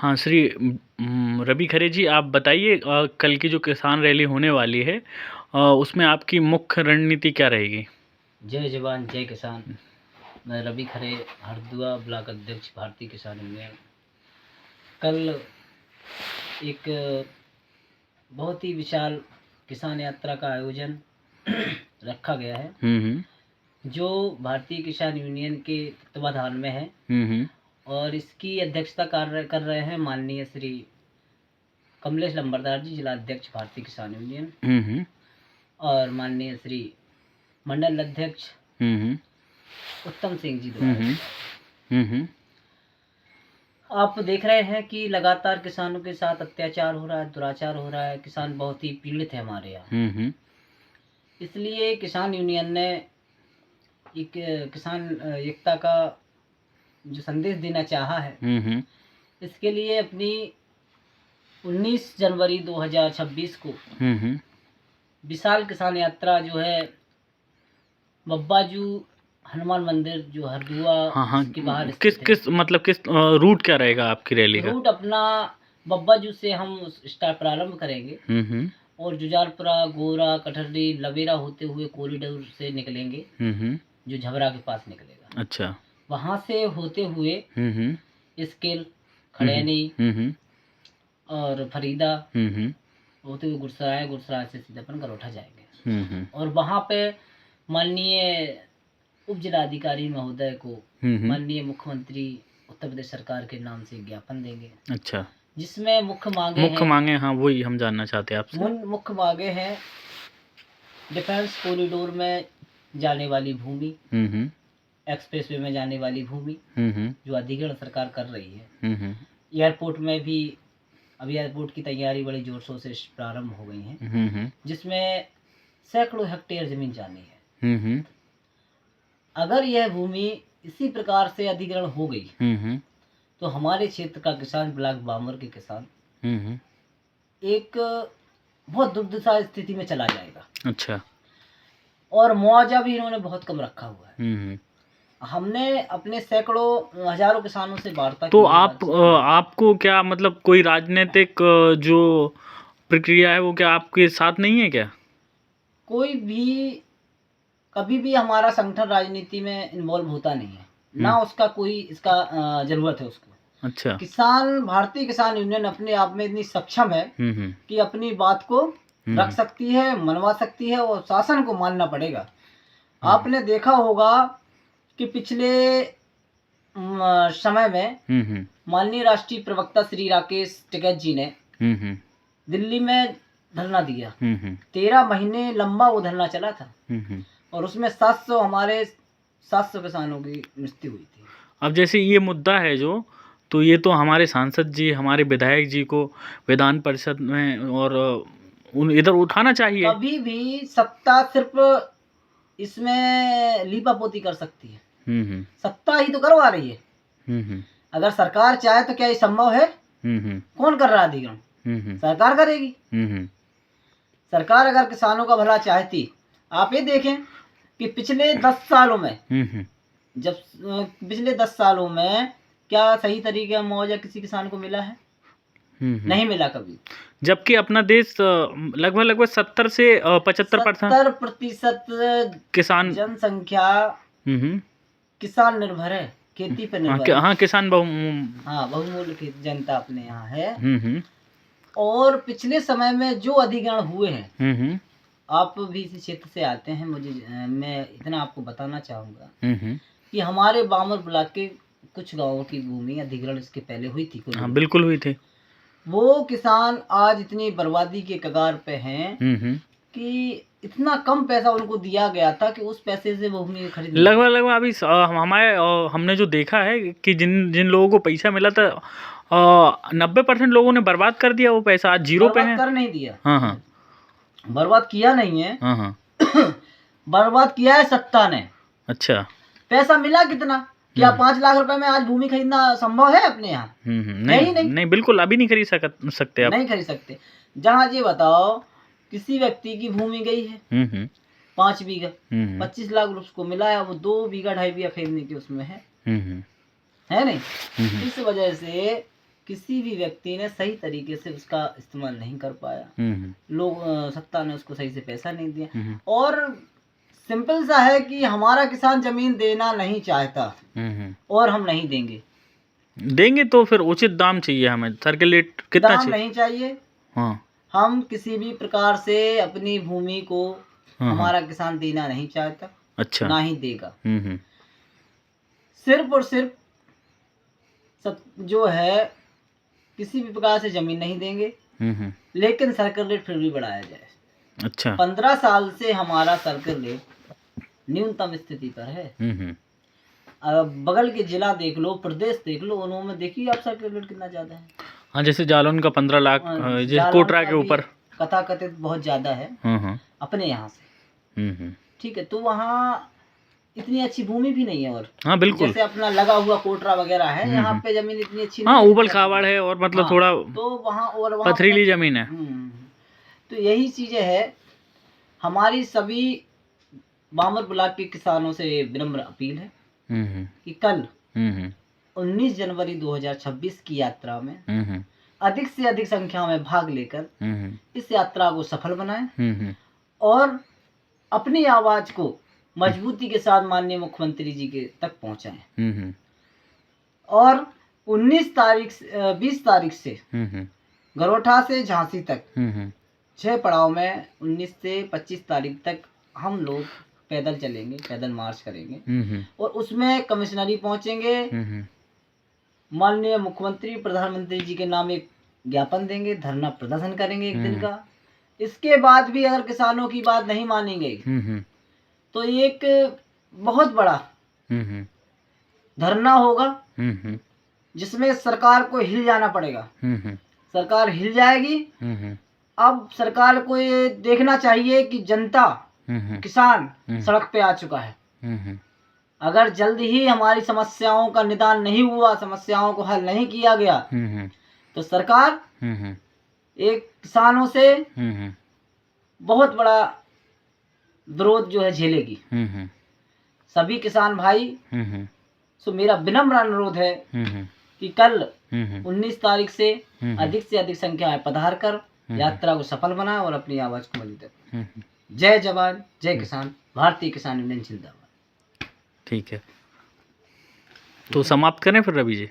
हाँ, श्री रवि खरे जी, आप बताइए कल की जो किसान रैली होने वाली है उसमें आपकी मुख्य रणनीति क्या रहेगी? जय जवान जय किसान। मैं रवि खरे, हरदुआ ब्लॉक अध्यक्ष, भारतीय किसान यूनियन। कल एक बहुत ही विशाल किसान यात्रा का आयोजन रखा गया है, जो भारतीय किसान यूनियन के तत्वाधान में है और इसकी अध्यक्षता कार्य कर रहे हैं माननीय श्री कमलेश लंबरदार जी, जिला अध्यक्ष भारतीय किसान यूनियन, और माननीय श्री मंडल अध्यक्ष उत्तम सिंह जी द्वारा। आप देख रहे हैं कि लगातार किसानों के साथ अत्याचार हो रहा है, दुराचार हो रहा है, किसान बहुत ही पीड़ित है हमारे यहाँ। इसलिए किसान यूनियन ने एक किसान एकता का जो संदेश देना चाहा है, इसके लिए अपनी 19 जनवरी 2026 को विशाल किसान यात्रा जो है बब्बाजू हनुमान मंदिर जो हरदुआ के बाहर किस मतलब किस रूट क्या रहेगा आपकी रैली का? रूट अपना बब्बाजू से हम स्टार्ट प्रारंभ करेंगे और जुजालपुरा, गोरा, कटहरी, लवेरा होते हुए कॉरिडोर से निकलेंगे, जो झबरा के पास निकलेगा। अच्छा। वहां से होते हुए स्केल, खड़ैनी और फरीदा होते हुए गुरसराय, गुरसराय से सीधा अपन गरोठा जाएंगे और वहां पे माननीय उप जिलाधिकारी महोदय को माननीय मुख्यमंत्री उत्तर प्रदेश सरकार के नाम से ज्ञापन देंगे। अच्छा। जिसमें मुख्य मांगे, हाँ वही हम जानना चाहते हैं आपसे। मुख्य मांगे हैं डिफेंस कॉरिडोर में जाने वाली भूमि, एक्सप्रेसवे में जाने वाली भूमि जो अधिग्रहण सरकार कर रही है। एयरपोर्ट में भी अभी एयरपोर्ट की तैयारी बड़े जोर शोर से प्रारंभ हो गई है, जिसमें सैकड़ों हेक्टेयर जमीन जानी है। अगर यह भूमि इसी प्रकार से अधिग्रहण हो गई तो हमारे क्षेत्र का किसान, ब्लॉक बामर के किसान एक बहुत दुर्दशा स्थिति में चला जाएगा। अच्छा। और मुआवजा भी इन्होंने बहुत कम रखा हुआ है। हमने अपने सैकड़ों हजारों किसानों से वार्ता तो आपको क्या मतलब कोई राजनीतिक जो प्रक्रिया है वो क्या आपके साथ नहीं है क्या? कोई भी कभी भी हमारा संगठन राजनीति में इन्वॉल्व होता नहीं है, ना उसका कोई इसका जरूरत है उसको। अच्छा। किसान, भारतीय किसान यूनियन अपने आप में इतनी सक्षम है कि अपनी बात को रख सकती है, मनवा सकती है और शासन को मानना पड़ेगा। आपने देखा होगा कि पिछले समय में माननीय राष्ट्रीय प्रवक्ता श्री राकेश टिकैत जी ने दिल्ली में धरना दिया। 13 महीने लंबा वो धरना चला था और उसमें 700 किसानों की मृत्यु हुई थी। अब जैसे ये मुद्दा है जो, तो ये तो हमारे सांसद जी, हमारे विधायक जी को विधान परिषद में और इधर उठाना चाहिए। कभी भी सत्ता सिर्फ इसमें लीपापोती कर सकती है, सत्ता ही तो करवा रही है। अगर सरकार चाहे तो क्या ये संभव है? कौन कर रहा है अधिग्रहण? सरकार करेगी। सरकार अगर किसानों का भला चाहती, आप ये देखें कि पिछले 10 सालों में पिछले 10 सालों में क्या सही तरीके का मुआवजा किसी किसान को मिला है? नहीं मिला कभी। जबकि अपना देश लगभग 70 से 75% किसान जनसंख्या किसान निर्भर है, खेती पर निर्भर है। हाँ, किसान बहुमूल्य जनता अपने यहाँ है। और पिछले समय में जो अधिग्रहण हुए हैं, आप भी इसी क्षेत्र से आते हैं, मैं इतना आपको बताना चाहूँगा कि हमारे बामर ब्लॉक के कुछ गांवों की भूमि अधिग्रहण इसके पहले हुई थी। हाँ, बिल्कुल हुई थी। वो किसान आज इतनी बर्बादी के कगार पे हैं कि इतना कम पैसा उनको दिया गया था कि उस पैसे से भूमि खरीद लगभग अभी हमने जो देखा है कि जिन लोगों को पैसा मिला था 90% लोगों ने बर्बाद कर दिया वो पैसा, आज जीरो पे है। कर नहीं दिया। हाँ, बर्बाद किया नहीं है। हाँ। बर्बाद किया है सत्ता ने। अच्छा। पैसा मिला कितना? क्या 5 लाख रुपए में आज भूमि खरीदना संभव है अपने यहाँ? नहीं, बिल्कुल अभी नहीं खरीद सकते आप। नहीं खरीद सकते। जहाँ ये बताओ किसी व्यक्ति की भूमि गई है 5 बीघा, 25 लाख उसको मिला है, वो 2 बीघा 2.5 बीघा खरीदने की उसमें है नहीं। इस वजह से किसी भी व्यक्ति ने सही तरीके से उसका इस्तेमाल नहीं कर पाया। लोग सत्ता ने उसको सही से पैसा नहीं दिया। और सिंपल सा है कि हमारा किसान जमीन देना नहीं चाहता और हम नहीं देंगे तो फिर उचित दाम चाहिए हमें। सर्किल रेट कितना दाम चाहिए? नहीं चाहिए। हाँ हम किसी भी प्रकार से अपनी भूमि को हमारा किसान देना नहीं चाहता। अच्छा। ना ही देगा। सिर्फ और सिर्फ जो है किसी भी प्रकार से जमीन नहीं देंगे। लेकिन सर्किल रेट फिर भी बढ़ाया जाए। अच्छा। 15 साल से हमारा सर्किल रेट न्यूनतम स्थिति पर है। अब बगल के जिला देख लो, प्रदेश देख लो, उन्होंने देखिए आप सर्किल रेट कितना ज्यादा है। हाँ, जैसे जालौन का 15 लाख, जैसे कोटरा के ऊपर कथाकथित बहुत ज्यादा है अपने यहाँ से। ठीक है, तो वहाँ इतनी अच्छी भूमि भी नहीं है। और हाँ बिल्कुल, जैसे अपना लगा हुआ कोटरा वगैरह है, यहाँ पे जमीन इतनी अच्छी हाँ नहीं उबड़ खाबड़ है और मतलब थोड़ा तो वहाँ पथरीली जमीन है। तो यही चीजें है। हमारी सभी बामर ब्लॉक के किसानों से विनम्र अपील है कि कल 19 जनवरी 2026 की यात्रा में अधिक से अधिक संख्या में भाग लेकर इस यात्रा को सफल बनाएं और अपनी आवाज को मजबूती के साथ माननीय मुख्यमंत्री जी के तक पहुंचाएं। और 20 तारीख से गरोठा से झांसी तक 6 पड़ाव में 19 से 25 तारीख तक हम लोग पैदल चलेंगे, पैदल मार्च करेंगे और उसमें कमिश्नरी पहुंचेंगे। माननीय मुख्यमंत्री प्रधानमंत्री जी के नाम एक ज्ञापन देंगे, धरना प्रदर्शन करेंगे 1 दिन का। इसके बाद भी अगर किसानों की बात नहीं मानेंगे तो एक बहुत बड़ा धरना होगा जिसमें सरकार को हिल जाना पड़ेगा। सरकार हिल जाएगी। अब सरकार को ये देखना चाहिए कि जनता, किसान सड़क पे आ चुका है। अगर जल्द ही हमारी समस्याओं का निदान नहीं हुआ, समस्याओं को हल नहीं किया गया तो सरकार एक किसानों से बहुत बड़ा विरोध जो है झेलेगी। सभी किसान भाई सो मेरा विनम्र अनुरोध है कि कल 19 तारीख से अधिक संख्या में पधार कर यात्रा को सफल बनाए और अपनी आवाज को मजबूत करें। जय जवान, जय किसान, भारतीय किसान यूनियन जिंदाबाद। ठीक है, तो समाप्त करें फिर रवि जी।